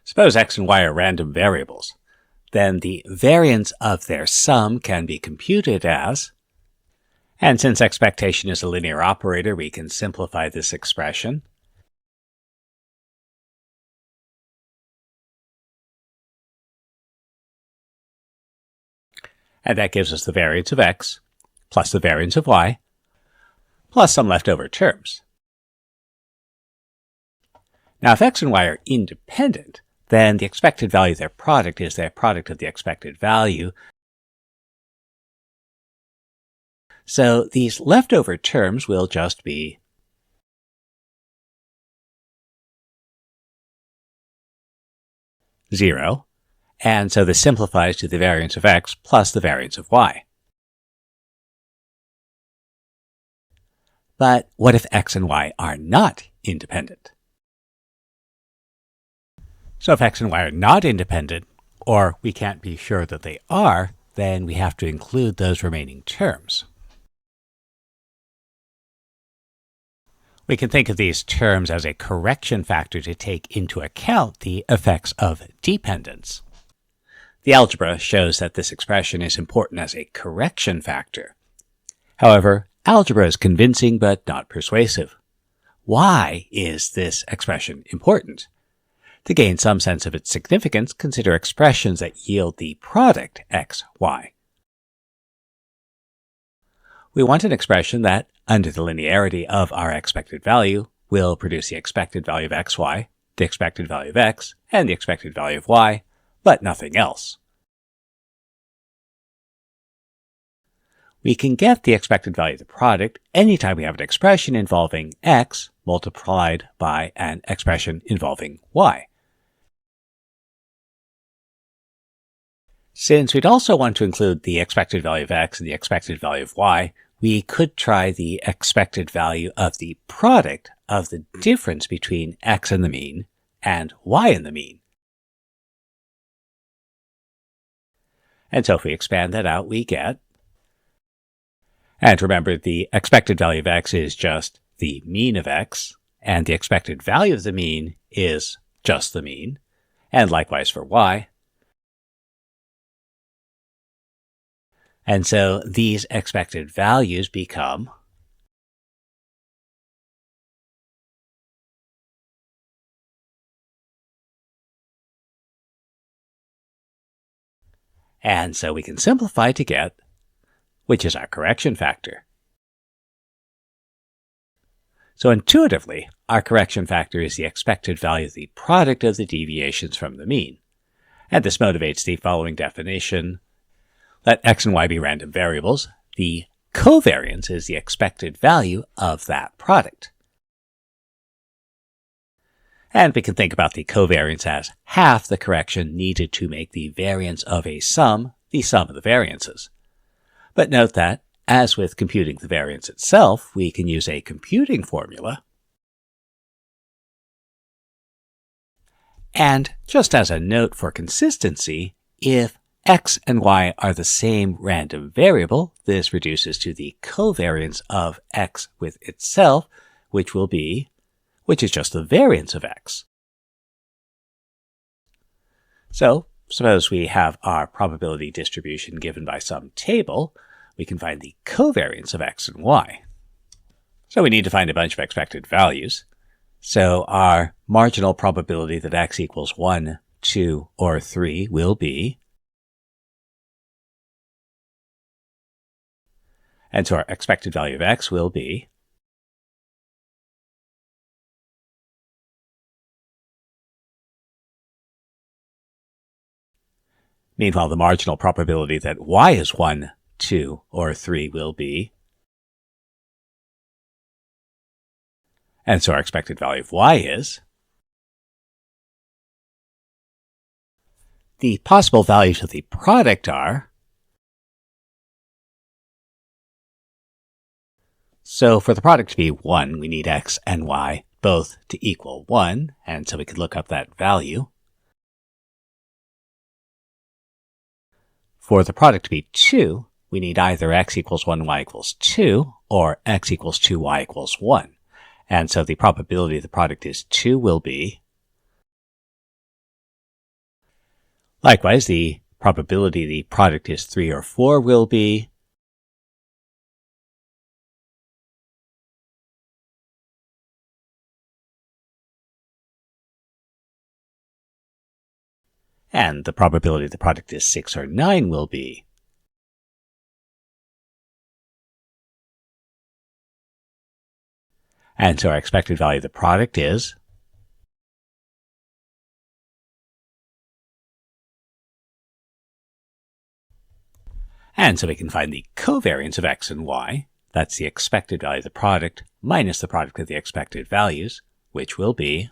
Suppose x and y are random variables. Then the variance of their sum can be computed as, and since expectation is a linear operator, we can simplify this expression. And that gives us the variance of x plus the variance of y plus some leftover terms. Now, if x and y are independent, then the expected value of their product is their product of the expected value. So these leftover terms will just be zero, and so this simplifies to the variance of x plus the variance of y. But what if x and y are not independent? So if x and y are not independent, or we can't be sure that they are, then we have to include those remaining terms. We can think of these terms as a correction factor to take into account the effects of dependence. The algebra shows that this expression is important as a correction factor. However, algebra is convincing but not persuasive. Why is this expression important? To gain some sense of its significance, consider expressions that yield the product x, y. We want an expression that, under the linearity of our expected value, will produce the expected value of xy, the expected value of x, and the expected value of y, but nothing else. We can get the expected value of the product anytime we have an expression involving x multiplied by an expression involving y. Since we'd also want to include the expected value of x and the expected value of y, we could try the expected value of the product of the difference between x and the mean and y and the mean. And so if we expand that out, we get, and remember the expected value of x is just the mean of x, and the expected value of the mean is just the mean, and likewise for y. And so these expected values become and so we can simplify to get, which is our correction factor. So intuitively, our correction factor is the expected value of the product of the deviations from the mean. And this motivates the following definition. Let x and y be random variables. The covariance is the expected value of that product. And we can think about the covariance as half the correction needed to make the variance of a sum the sum of the variances. But note that, as with computing the variance itself, we can use a computing formula. And just as a note for consistency, if x and y are the same random variable, this reduces to the covariance of x with itself, which is just the variance of x. So, suppose we have our probability distribution given by some table. We can find the covariance of x and y. So we need to find a bunch of expected values. So our marginal probability that x equals 1, 2, or 3 will be, and so our expected value of x will be, meanwhile, the marginal probability that y is 1, 2, or 3 will be, and so our expected value of y is, the possible values of the product are, so for the product to be 1, we need x and y both to equal 1, and so we could look up that value. For the product to be 2, we need either x equals 1, y equals 2, or x equals 2, y equals 1. And so the probability of the product is 2 will be, Likewise, the probability the product is 3 or 4 will be, and the probability the product is 6 or 9 will be. And so our expected value of the product is, and so we can find the covariance of x and y. That's the expected value of the product minus the product of the expected values, which will be